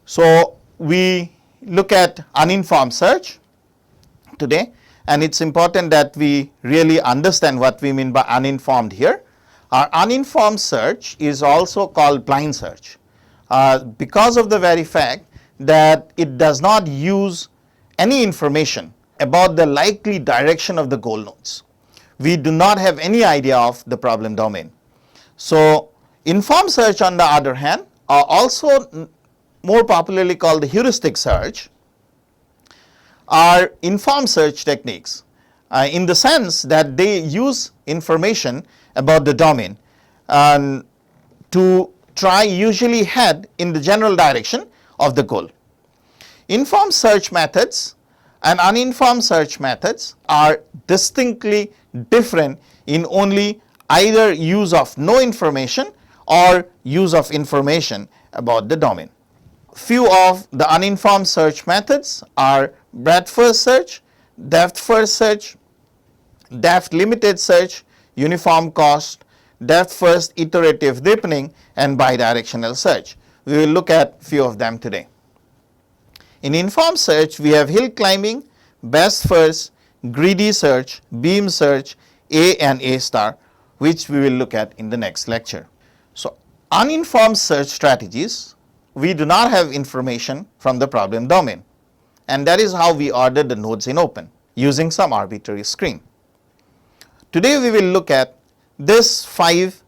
So we look at uninformed search today, and it's important that we really understand what we mean by uninformed here. Our uninformed search is also called blind search because of the very fact that it does not use any information about the likely direction of the goal nodes. We do not have any idea of the problem domain. So informed search, on the other hand, are also more popularly called the heuristic search, are informed search techniques in the sense that they use information about the domain to try usually head in the general direction of the goal. Informed search methods and uninformed search methods are distinctly different in only either use of no information or use of information about the domain. Few of the uninformed search methods are breadth first search, depth first search, depth limited search, uniform cost, depth first iterative deepening, and bidirectional search. We will look at few of them today. In informed search, we have hill climbing, best first, greedy search, beam search, A and A star, which we will look at in the next lecture. So uninformed search strategies, we do not have information from the problem domain, and that is how we order the nodes in open using some arbitrary screen. Today we will look at this 5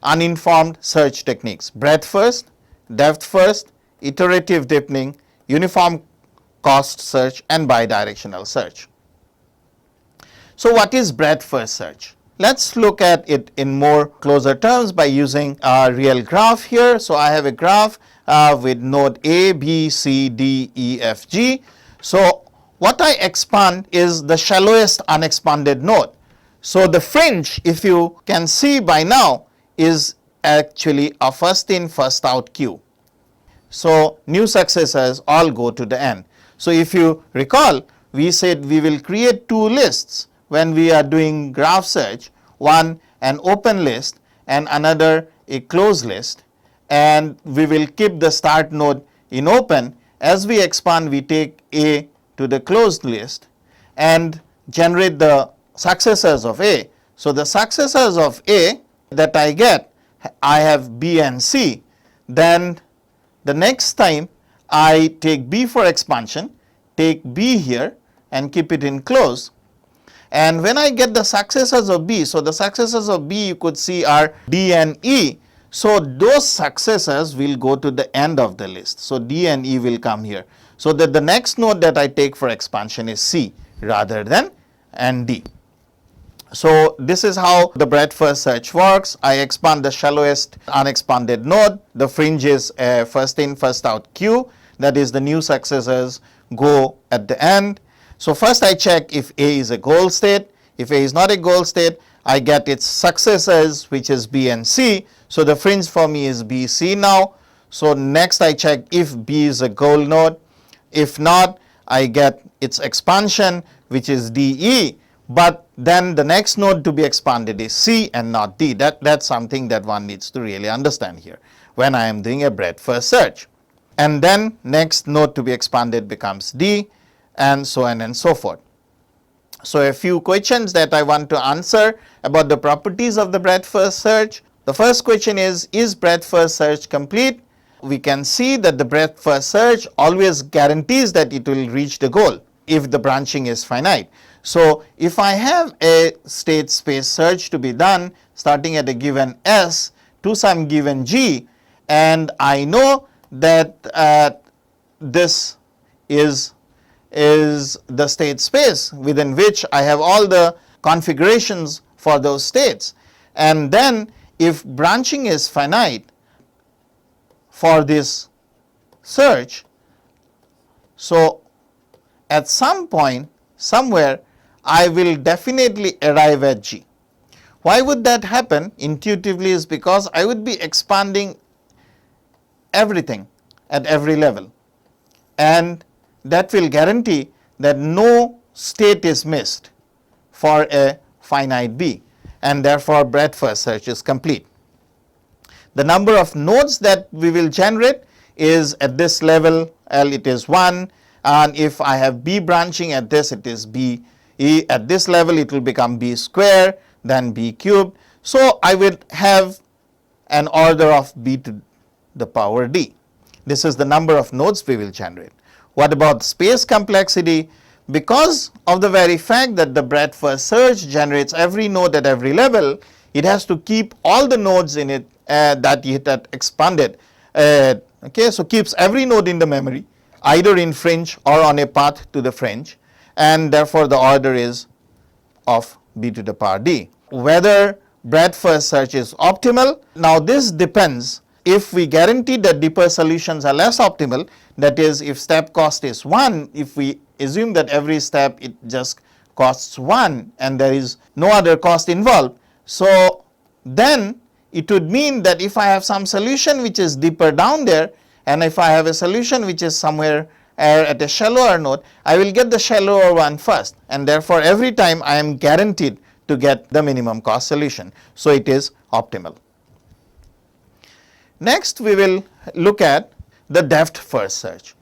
uninformed search techniques: breadth first, depth first, iterative deepening, uniform cost search, and bidirectional search. So what is breadth first search? Let's look at it in more closer terms by using a real graph here. So I have a graph with node A, B, C, D, E, F, G. So what I expand is the shallowest unexpanded node. So the fringe, if you can see by now, is actually a first in first out queue. So new successors all go to the end. So if you recall, we said we will create 2 lists when we are doing graph search, one an open list and another a closed list, and we will keep the start node in open. As we expand, we take A to the closed list and generate the successors of A. So the successors of A that I get, I have B and C. Then the next time I take B for expansion, take B here and keep it in close. And when I get the successors of B, so the successors of B you could see are D and E. So those successors will go to the end of the list. So D and E will come here. So that the next node that I take for expansion is C rather than and D. So this is how the breadth first search works. I expand the shallowest unexpanded node. The fringe is a first in first out queue. That is, the new successors go at the end. So first I check if A is a goal state. If A is not a goal state, I get its successors, which is B and C. So the fringe for me is B, C now. So next I check if B is a goal node. If not, I get its expansion, which is D, E. But then the next node to be expanded is C and not D. That's something that one needs to really understand here when I am doing a breadth first search. And then next node to be expanded becomes D, and so on and so forth. So a few questions that I want to answer about the properties of the breadth first search. The first question is breadth first search complete? We can see that the breadth first search always guarantees that it will reach the goal if the branching is finite. So if I have a state space search to be done starting at a given S to some given G, and I know that this is the state space within which I have all the configurations for those states, and then if branching is finite for this search, so at some point somewhere I will definitely arrive at G. Why would that happen? Intuitively is because I would be expanding everything at every level, and that will guarantee that no state is missed for a finite B, and therefore breadth first search is complete. The number of nodes that we will generate is at this level, L it is 1, and if I have B branching at this, it is B. At this level it will become B square, then B cubed. So I will have an order of B to the power D. This is the number of nodes we will generate. What about space complexity? Because of the very fact that the breadth first search generates every node at every level, it has to keep all the nodes in it that it had expanded. Okay, so keeps every node in the memory, either in fringe or on a path to the fringe, and therefore the order is of B to the power D. Whether breadth first search is optimal, now this depends. If we guarantee that deeper solutions are less optimal, that is, if step cost is 1, if we assume that every step it just costs 1 and there is no other cost involved, so then it would mean that if I have some solution which is deeper down there, and if I have a solution which is somewhere at a shallower node, I will get the shallower one first, and therefore every time I am guaranteed to get the minimum cost solution. So it is optimal. Next we will look at the depth first search.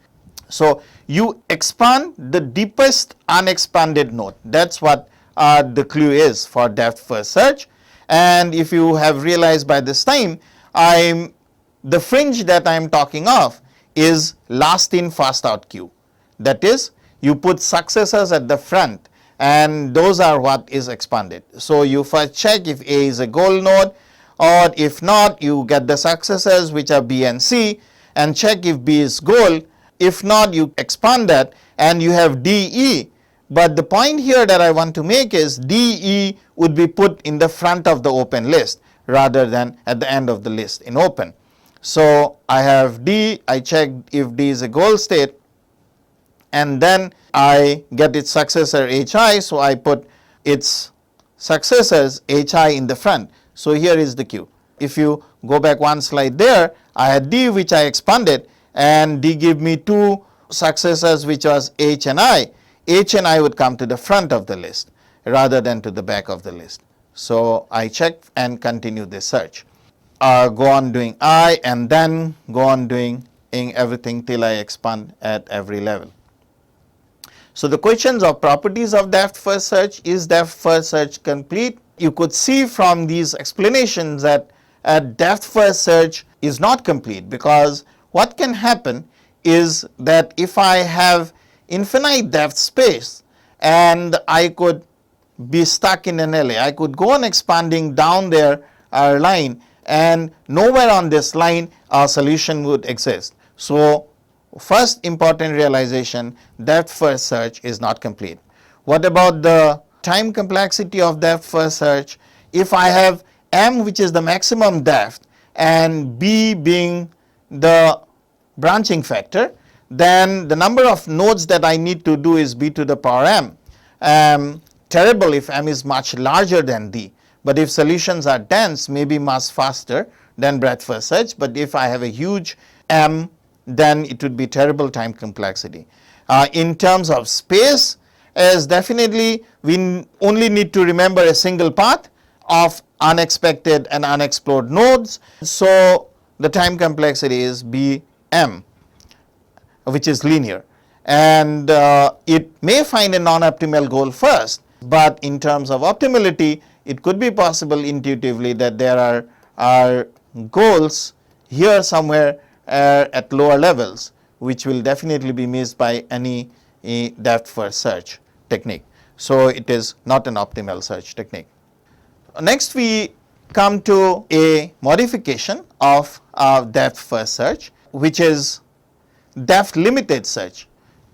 So you expand the deepest unexpanded node. That's what the clue is for depth first search. And if you have realized by this time, the fringe that I am talking of is last in first out queue. That is, you put successors at the front and those are what is expanded. So you first check if A is a goal node, or if not, you get the successors which are B and C and check if B is goal. If not, you expand that and you have D, E. But the point here that I want to make is D, E would be put in the front of the open list rather than at the end of the list in open. So I have D, I check if D is a goal state, and then I get its successor HI, so I put its successors HI in the front. So here is the queue. If you go back one slide there, I had D which I expanded, and D give me two successors which was H and I. H and I would come to the front of the list rather than to the back of the list. So I check and continue this search. Go on doing I and then go on doing everything till I expand at every level. So the questions of properties of depth first search: is depth first search complete? You could see from these explanations that a depth first search is not complete, because what can happen is that if I have infinite depth space and I could be stuck in an LA, I could go on expanding down there our line and nowhere on this line a solution would exist. So first important realization, depth first search is not complete. What about the time complexity of depth first search? If I have M which is the maximum depth and B being the branching factor, then the number of nodes that I need to do is B to the power M. Terrible if M is much larger than D, but if solutions are dense, maybe much faster than breadth first search. But if I have a huge M, then it would be terrible time complexity. In terms of space, as definitely we only need to remember a single path of unexpected and unexplored nodes. So the time complexity is Bm, which is linear, and it may find a non-optimal goal first, but in terms of optimality, it could be possible intuitively that there are goals here somewhere at lower levels, which will definitely be missed by any depth first search technique. So it is not an optimal search technique. Next we come to a modification of depth first search, which is depth limited search.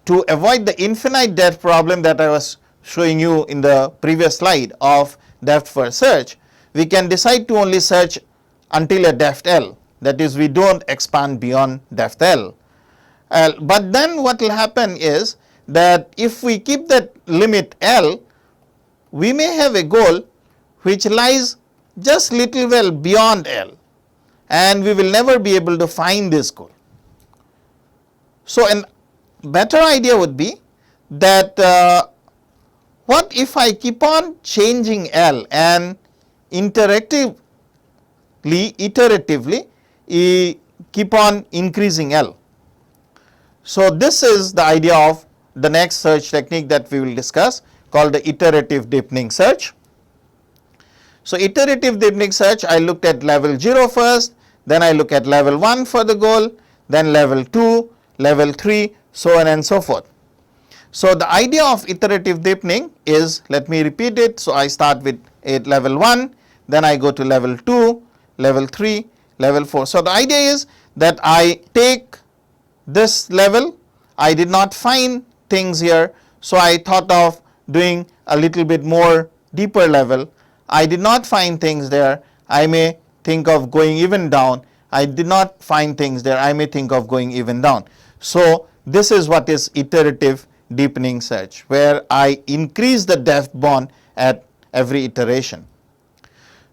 To avoid the infinite depth problem that I was showing you in the previous slide of depth first search, we can decide to only search until a depth L. That is, we don't expand beyond depth L. But then what will happen is that if we keep that limit L, we may have a goal which lies just little well beyond L, and we will never be able to find this goal. So a better idea would be that what if I keep on changing L and iteratively keep on increasing L. So this is the idea of the next search technique that we will discuss, called the iterative deepening search. So iterative deepening search, I looked at level 0 first, then I look at level 1 for the goal, then level 2, level 3, so on and so forth. So the idea of iterative deepening is, let me repeat it. So I start with level 1, then I go to level 2, level 3, level 4. So the idea is that I take this level, I did not find things here, so I thought of doing a little bit more deeper level. I did not find things there, I may think of going even down. I did not find things there, I may think of going even down. So this is what is iterative deepening search, where I increase the depth bond at every iteration.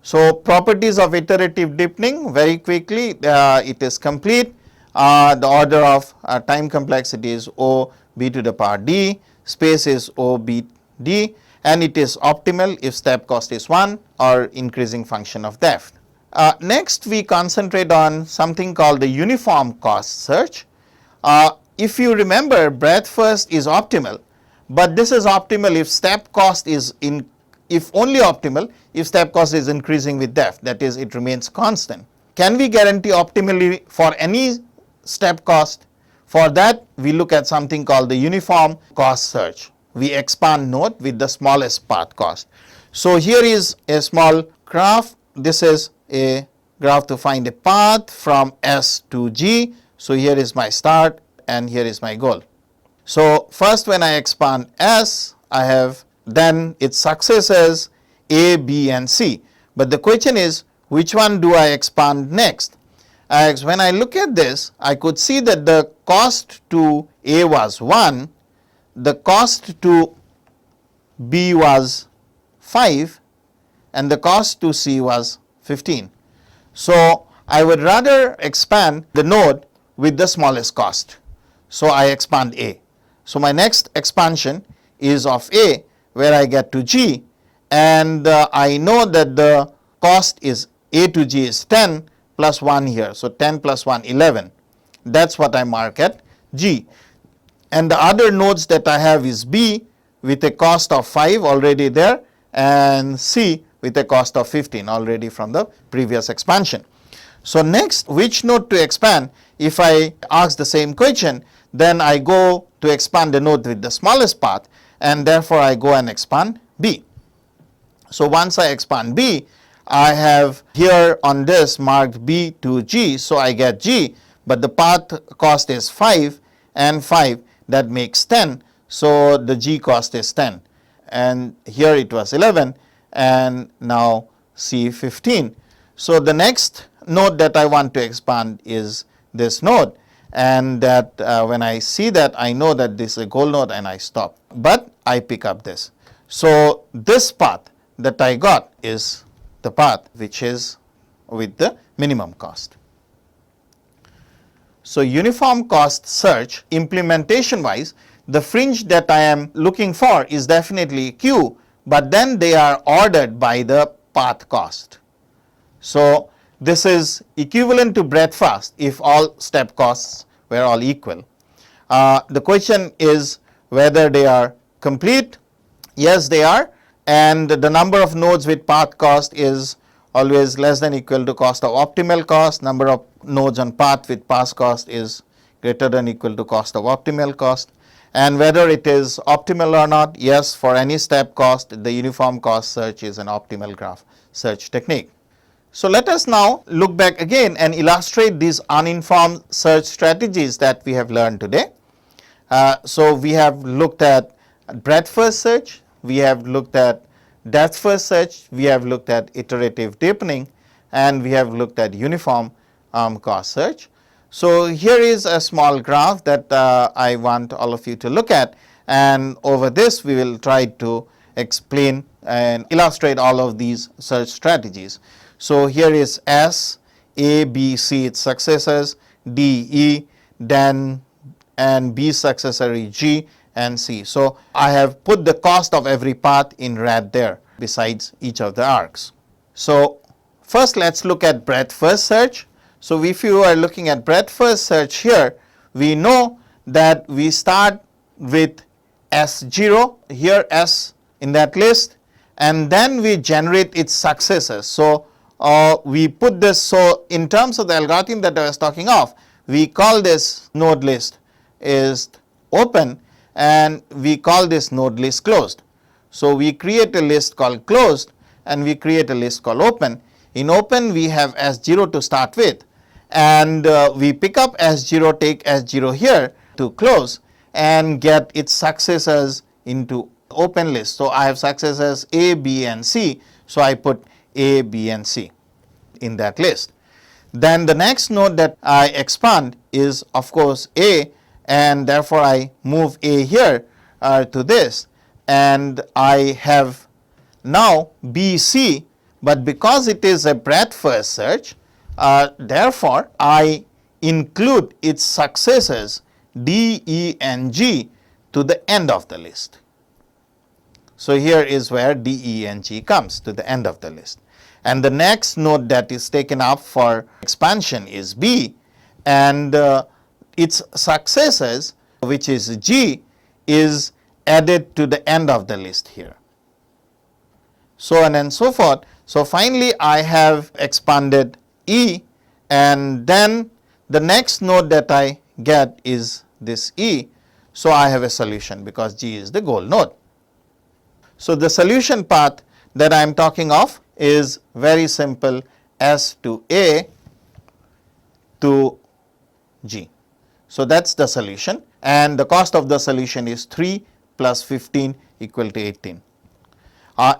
So properties of iterative deepening, very quickly, it is complete. The order of time complexity is O b to the power d, space is O b d, and it is optimal if step cost is 1 or increasing function of depth. Next, we concentrate on something called the uniform cost search. If you remember, breadth first is optimal, but this is optimal if step cost is if only optimal if step cost is increasing with depth, that is, it remains constant. Can we guarantee optimally for any step cost? For that, we look at something called the uniform cost search. We expand node with the smallest path cost. So here is a small graph. This is a graph to find a path from S to G. So here is my start and here is my goal. So first, when I expand S, I have then its successors A, B and C. But the question is, which one do I expand next? As when I look at this, I could see that the cost to A was 1, the cost to B was 5, and the cost to C was 15. So I would rather expand the node with the smallest cost. So I expand A. So my next expansion is of A, where I get to G, and I know that the cost is A to G is 10 plus 1 here. So 10 plus 1, 11. That's what I mark at G. And the other nodes that I have is B with a cost of 5 already there, and C with a cost of 15 already from the previous expansion. So next, which node to expand? If I ask the same question, then I go to expand the node with the smallest path, and therefore I go and expand B. So once I expand B, I have here on this marked B to G, so I get G, but the path cost is 5 and 5, that makes 10, so the G cost is 10, and here it was 11, and now C 15. So the next node that I want to expand is this node, and that when I see that, I know that this is a goal node and I stop, but I pick up this. So this path that I got is the path which is with the minimum cost. So uniform cost search, implementation wise, the fringe that I am looking for is definitely Q, but then they are ordered by the path cost. So this is equivalent to breadth first if all step costs were all equal. The question is whether they are complete. Yes, they are, and the number of nodes with path cost is always less than equal to cost of optimal cost. Number of nodes on path with path cost is greater than equal to cost of optimal cost. And whether it is optimal or not, yes, for any step cost, the uniform cost search is an optimal graph search technique. So let us now look back again and illustrate these uninformed search strategies that we have learned today. So we have looked at breadth first search, we have looked at depth first search, we have looked at iterative deepening, and we have looked at uniform cost search. So here is a small graph that I want all of you to look at, and over this we will try to explain and illustrate all of these search strategies. So here is S, A, B, C its successors, D, E, then and B successor is G and C. So I have put the cost of every path in red there besides each of the arcs. So first let's look at breadth first search. So if you are looking at breadth first search here, we know that we start with S0 here, S in that list, and then we generate its successors. So we put this, so in terms of the algorithm that I was talking of, we call this node list is open and we call this node list closed. So we create a list called closed and we create a list called open. In open we have S0 to start with, and we pick up S0, take S0 here to close and get its successors into open list. So I have successors A, B and C, so I put A, B and C in that list. Then the next node that I expand is of course A, and therefore I move A here to this, and I have now B, C, but because it is a breadth first search, therefore I include its successors D, E and G to the end of the list. So here is where D, E and G comes to the end of the list. And the next node that is taken up for expansion is B, and its successors, which is G, is added to the end of the list here. So on and so forth. So finally I have expanded E, and then the next node that I get is this E. So I have a solution because G is the goal node. So the solution path that I am talking of is very simple, S to A to G. So that's the solution, and the cost of the solution is 3 plus 15 equal to 18.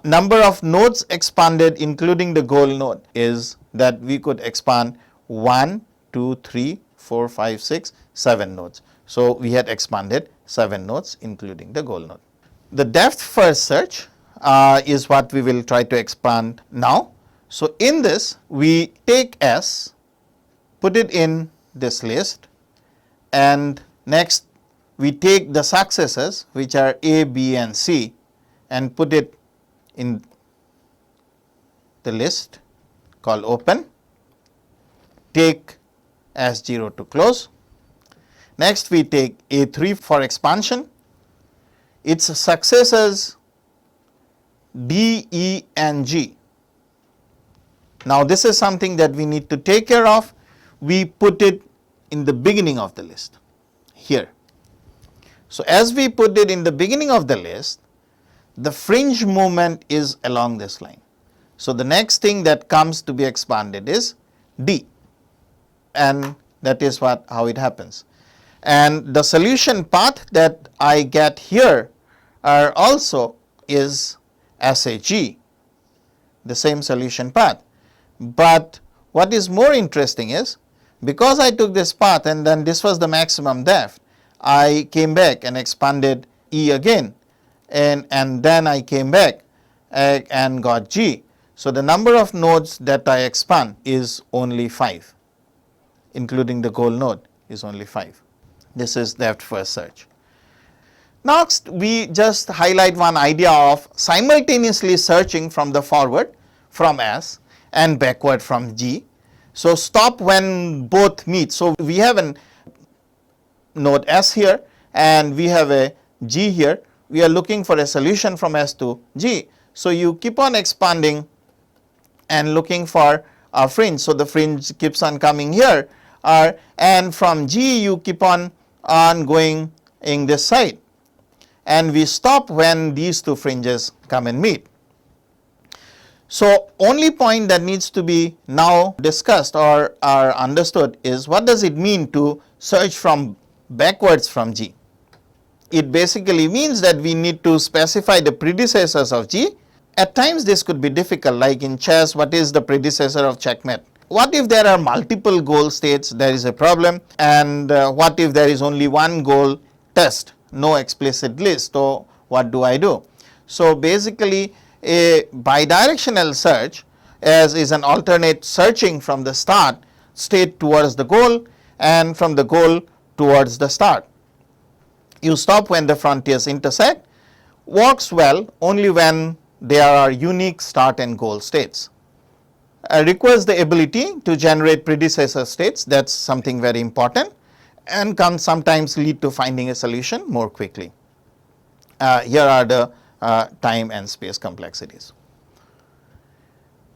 Number of nodes expanded including the goal node is that we could expand 1, 2, 3, 4, 5, 6, 7 nodes. So we had expanded 7 nodes including the goal node. The depth first search is what we will try to expand now. So in this we take S, put it in this list, and next we take the successors which are A, B and C and put it in the list called open, take S0 to close. Next we take A3 for expansion, its successors D, E and G. Now this is something that we need to take care of. We put it in the beginning of the list here. So as we put it in the beginning of the list, the fringe movement is along this line. So the next thing that comes to be expanded is D, and that is how it happens. And the solution path that I get here are also is SAG, the same solution path. But what is more interesting is, because I took this path and then this was the maximum depth, I came back and expanded E again, and then I came back and got G. So the number of nodes that I expand is only 5, including the goal node is only 5. This is depth first search. Next, we just highlight one idea of simultaneously searching from the forward from S and backward from G. So stop when both meet. So we have a node S here and we have a G here. We are looking for a solution from S to G. So you keep on expanding and looking for a fringe. So the fringe keeps on coming here, and from G you keep on going in this side, and we stop when these two fringes come and meet. So only point that needs to be now discussed or understood is, what does it mean to search from backwards from G? It basically means that we need to specify the predecessors of G. At times this could be difficult, like in chess, what is the predecessor of checkmate? What if there are multiple goal states? There is a problem. And what if there is only one goal test, no explicit list? So what do I do? So basically a bidirectional search is an alternate searching from the start state towards the goal and from the goal towards the start. You stop when the frontiers intersect. Works well only when there are unique start and goal states. requires the ability to generate predecessor states. That's something very important, and can sometimes lead to finding a solution more quickly. Here are the time and space complexities.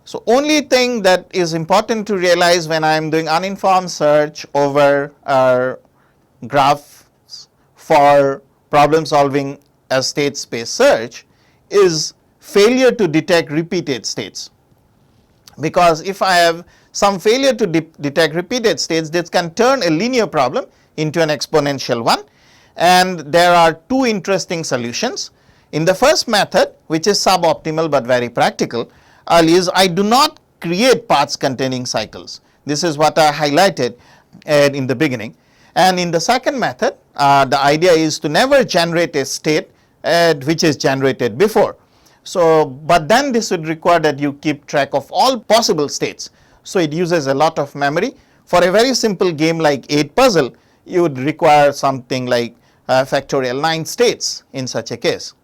So, only thing that is important to realize when I am doing uninformed search over graphs for problem solving as state space search is failure to detect repeated states. Because if I have some failure to detect repeated states, this can turn a linear problem into an exponential one. And there are two interesting solutions. In the first method, which is suboptimal but very practical, is I do not create paths containing cycles. This is what I highlighted in the beginning. And in the second method, the idea is to never generate a state which is generated before. So, but then this would require that you keep track of all possible states. So, it uses a lot of memory. For a very simple game like 8 puzzle, you would require something like factorial 9 states in such a case.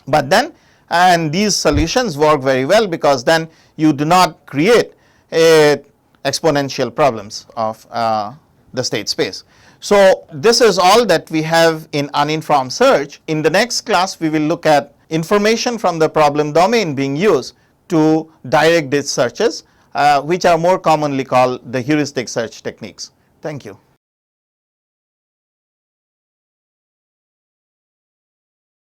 But then, and these solutions work very well because then you do not create exponential problems of the state space. So, this is all that we have in uninformed search. In the next class, we will look at information from the problem domain being used to direct these searches, which are more commonly called the heuristic search techniques. Thank you.